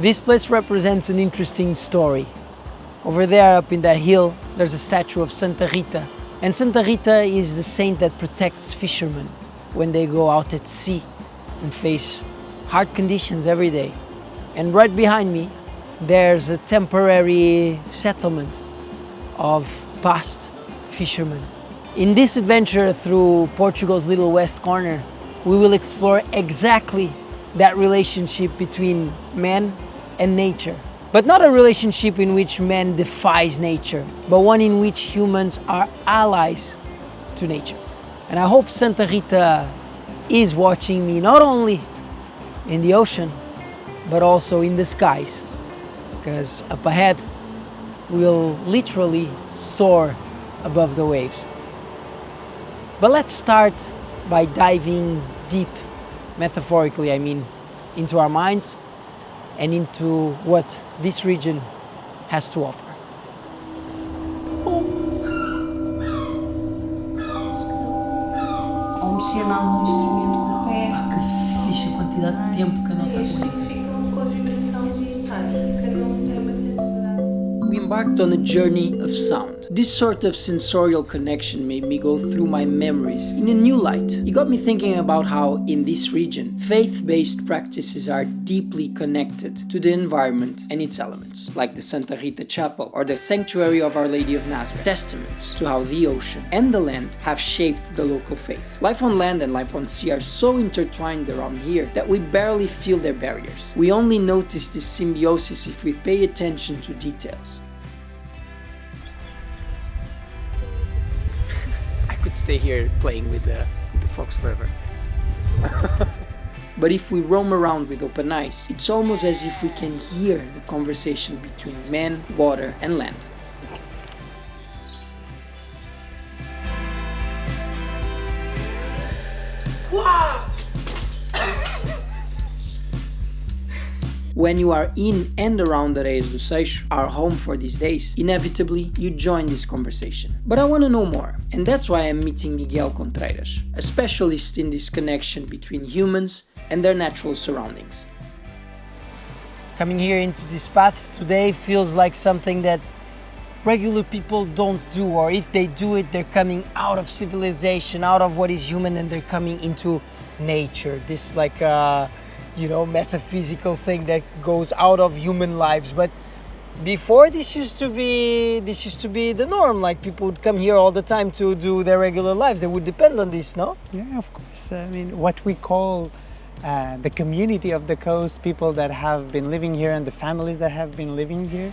This place represents an interesting story. Over there, up in that hill, there's a statue of Santa Rita. And Santa Rita is the saint that protects fishermen when they go out at sea and face hard conditions every day. And right behind me, there's a temporary settlement of past fishermen. In this adventure through Portugal's little west corner, we will explore exactly that relationship between man and nature. But not a relationship in which man defies nature, but one in which humans are allies to nature. And I hope Santa Rita is watching me not only in the ocean, but also in the skies. Because up ahead, we'll literally soar above the waves. But let's start by diving deep, metaphorically I mean, into our minds and into what this region has to offer. Ou mexer em algum instrumento com o pé. Que fixe a quantidade de tempo que a nota Ficam com a vibração de estar. Cada tem uma sensibilidade. We embarked on a journey of sound. This sort of sensorial connection made me go through my memories in a new light. It got me thinking about how, in this region, faith-based practices are deeply connected to the environment and its elements, like the Santa Rita Chapel or the Sanctuary of Our Lady of Nazareth, testaments to how the ocean and the land have shaped the local faith. Life on land and life on sea are so intertwined around here that we barely feel their barriers. We only notice this symbiosis if we pay attention to details. Could stay here playing with the fox forever. But if we roam around with open eyes, it's almost as if we can hear the conversation between man, water, and land. Wow! When you are in and around Areias do Seixo, our home for these days, inevitably you join this conversation. But I want to know more, and that's why I'm meeting Miguel Contreras, a specialist in this connection between humans and their natural surroundings. Coming here into these paths today feels like something that regular people don't do, or if they do it, they're coming out of civilization, out of what is human, and they're coming into nature. This metaphysical thing that goes out of human lives. But before, this used to be the norm. Like, people would come here all the time to do their regular lives. They would depend on this, no? Yeah, of course. I mean, what we call the community of the coast, people that have been living here and the families that have been living here,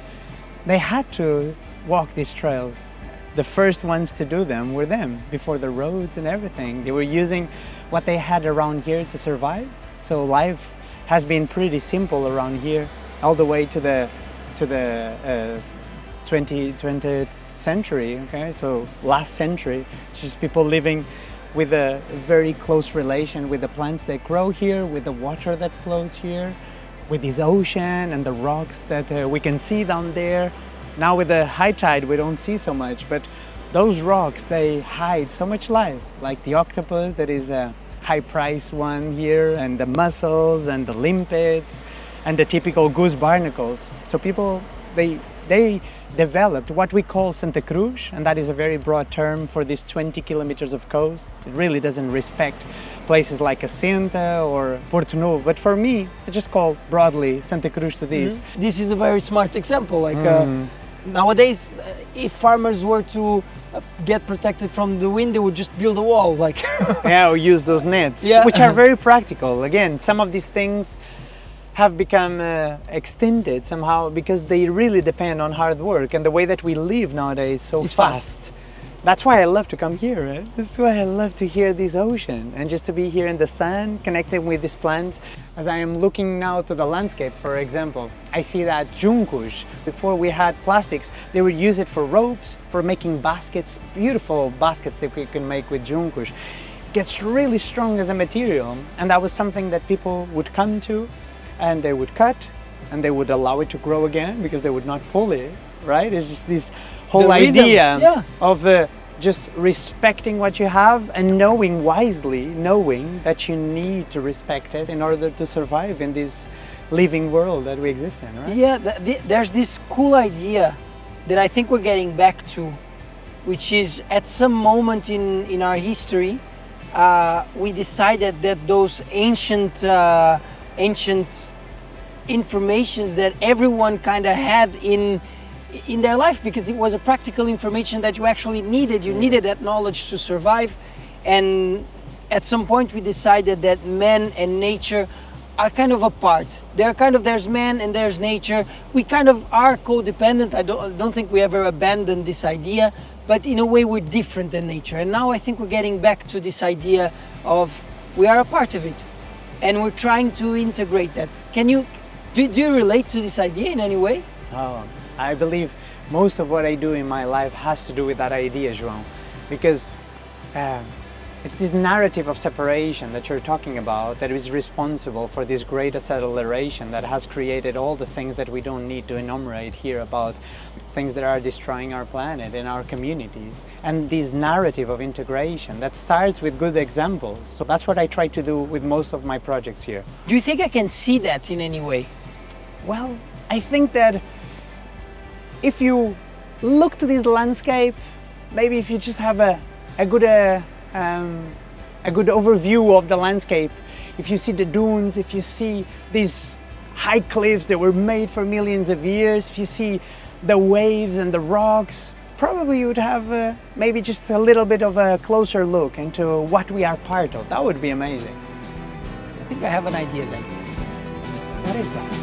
they had to walk these trails. The first ones to do them were them, before the roads and everything. They were using what they had around here to survive. So life has been pretty simple around here, all the way to the 20th century. Okay, so last century, it's just people living with a very close relation with the plants that grow here, with the water that flows here, with this ocean and the rocks that we can see down there. Now with the high tide, we don't see so much, but those rocks, they hide so much life, like the octopus that is a high price one here, and the mussels and the limpets and the typical goose barnacles. So people, they developed what we call Santa Cruz, and that is a very broad term for these 20 kilometers of coast. It really doesn't respect places like Jacinta or Porto Novo, but for me, I just call broadly Santa Cruz to this. Mm-hmm. This is a very smart example. Like nowadays, if farmers were to get protected from the wind, they would just build a wall, like yeah, or use those nets, which are very practical. Again, some of these things have become extended somehow because they really depend on hard work, and the way that we live nowadays so fast. That's why I love to come here, right? That's why I love to hear this ocean and just to be here in the sun, connected with these plants. As I am looking now to the landscape, for example, I see that juncos. Before we had plastics, they would use it for ropes, for making baskets, beautiful baskets that we can make with juncos. It gets really strong as a material, and that was something that people would come to, and they would cut, and they would allow it to grow again because they would not pull it, right? It's just this whole idea of just respecting what you have and knowing wisely, knowing that you need to respect it in order to survive in this living world that we exist in, right? Yeah, there's this cool idea that I think we're getting back to, which is at some moment in our history, we decided that those ancient informations that everyone kind of had in their life, because it was a practical information that you actually needed. You needed that knowledge to survive. And at some point we decided that man and nature are kind of apart. There's man and there's nature. We kind of are codependent. I don't think we ever abandoned this idea, but in a way we're different than nature. And now I think we're getting back to this idea of we are a part of it, and we're trying to integrate that. Do you relate to this idea in any way? Oh, I believe most of what I do in my life has to do with that idea, João, because it's this narrative of separation that you're talking about that is responsible for this great acceleration that has created all the things that we don't need to enumerate here about things that are destroying our planet and our communities. And this narrative of integration that starts with good examples. So that's what I try to do with most of my projects here. Do you think I can see that in any way? Well, I think that if you look to this landscape, maybe if you just have a good overview of the landscape, if you see the dunes, if you see these high cliffs that were made for millions of years, if you see the waves and the rocks, probably you would have maybe just a little bit of a closer look into what we are part of. That would be amazing. I think I have an idea then. What is that?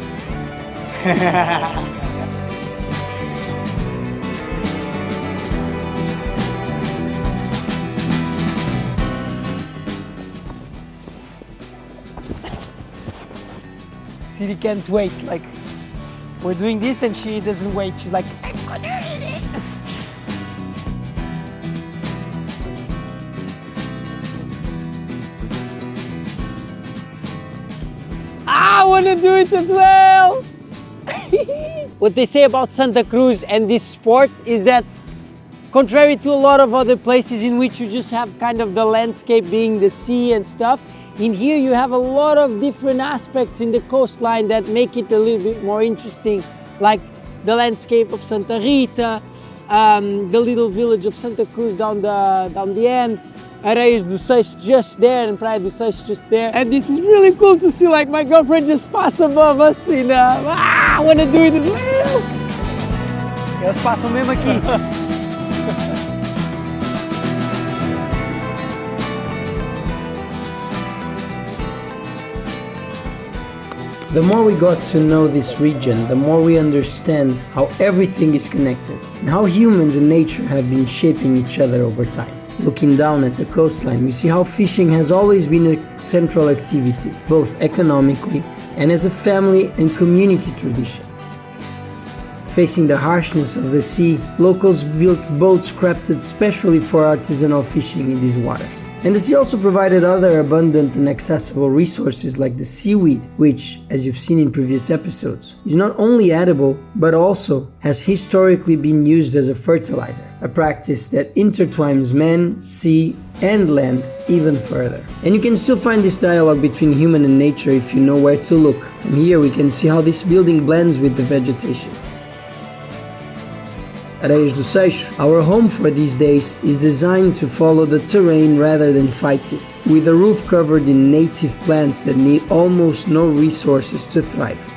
Siri can't wait. Like, we're doing this and she doesn't wait. She's like, I'm gonna eat it. I wanna do it as well. What they say about Santa Cruz and this sport is that, contrary to a lot of other places in which you just have kind of the landscape being the sea and stuff, in here you have a lot of different aspects in the coastline that make it a little bit more interesting, like the landscape of Santa Rita, the little village of Santa Cruz down the end, Areias do Seixo just there, and Praia do Seixo just there. And this is really cool to see, like, my girlfriend just pass above us in I want to do it as well. Eles passam mesmo aqui. The more we got to know this region, the more we understand how everything is connected and how humans and nature have been shaping each other over time. Looking down at the coastline, we see how fishing has always been a central activity, both economically and as a family and community tradition. Facing the harshness of the sea, locals built boats crafted specially for artisanal fishing in these waters. And the sea also provided other abundant and accessible resources like the seaweed, which, as you've seen in previous episodes, is not only edible, but also has historically been used as a fertilizer, a practice that intertwines man, sea, and land even further. And you can still find this dialogue between human and nature if you know where to look. From here we can see how this building blends with the vegetation. Areias do Seixo, our home for these days, is designed to follow the terrain rather than fight it, with a roof covered in native plants that need almost no resources to thrive.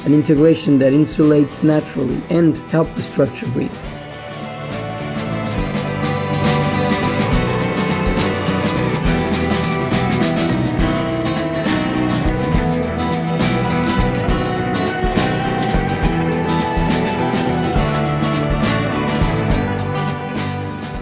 An integration that insulates naturally and helps the structure breathe.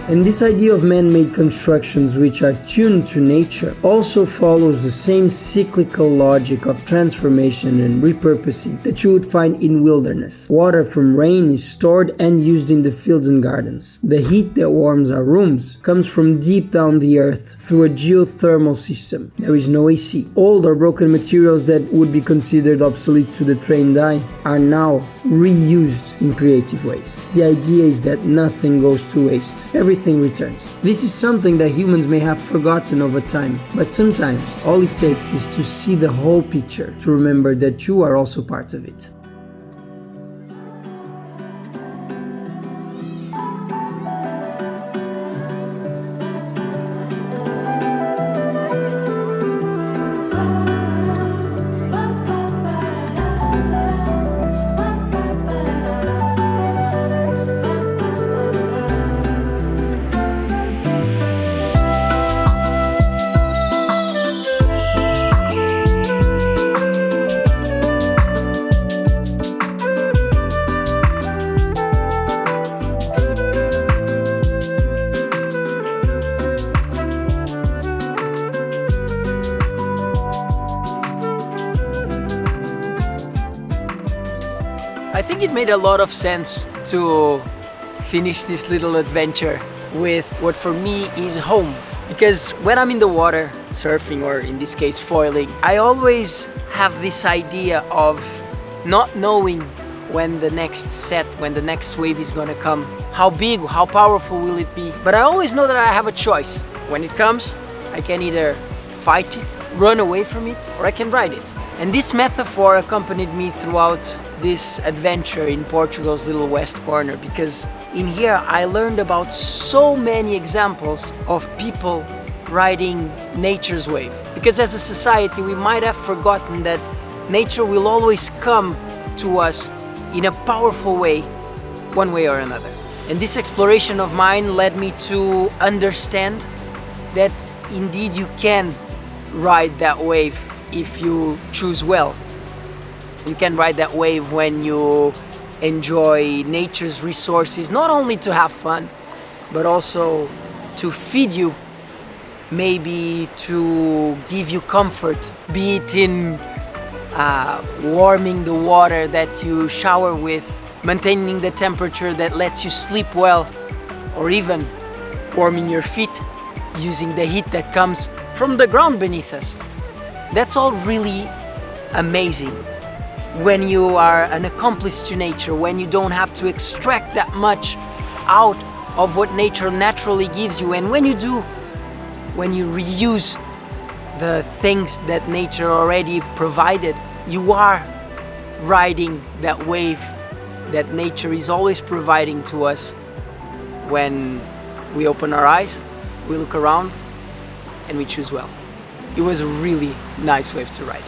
And this idea of man-made constructions which are tuned to nature also follows the same cyclical logic of transformation and repurposing that you would find in wilderness. Water from rain is stored and used in the fields and gardens. The heat that warms our rooms comes from deep down the earth through a geothermal system. There is no AC. Old or broken materials that would be considered obsolete to the trained eye are now reused in creative ways. The idea is that nothing goes to waste. Everything everything returns. This is something that humans may have forgotten over time, but sometimes all it takes is to see the whole picture to remember that you are also part of it. I think it made a lot of sense to finish this little adventure with what for me is home. Because when I'm in the water, surfing or in this case foiling, I always have this idea of not knowing when the next set, when the next wave is gonna come. How big, how powerful will it be? But I always know that I have a choice. When it comes, I can either fight it, run away from it, or I can ride it. And this metaphor accompanied me throughout this adventure in Portugal's little west corner, because in here I learned about so many examples of people riding nature's wave. Because as a society we might have forgotten that nature will always come to us in a powerful way, one way or another. And this exploration of mine led me to understand that indeed you can ride that wave if you choose well. You can ride that wave when you enjoy nature's resources, not only to have fun, but also to feed you, maybe to give you comfort, be it in warming the water that you shower with, maintaining the temperature that lets you sleep well, or even warming your feet using the heat that comes from the ground beneath us. That's all really amazing when you are an accomplice to nature, when you don't have to extract that much out of what nature naturally gives you, and when you do, when you reuse the things that nature already provided, you are riding that wave that nature is always providing to us when we open our eyes, we look around, and we choose well. It was a really nice wave to ride.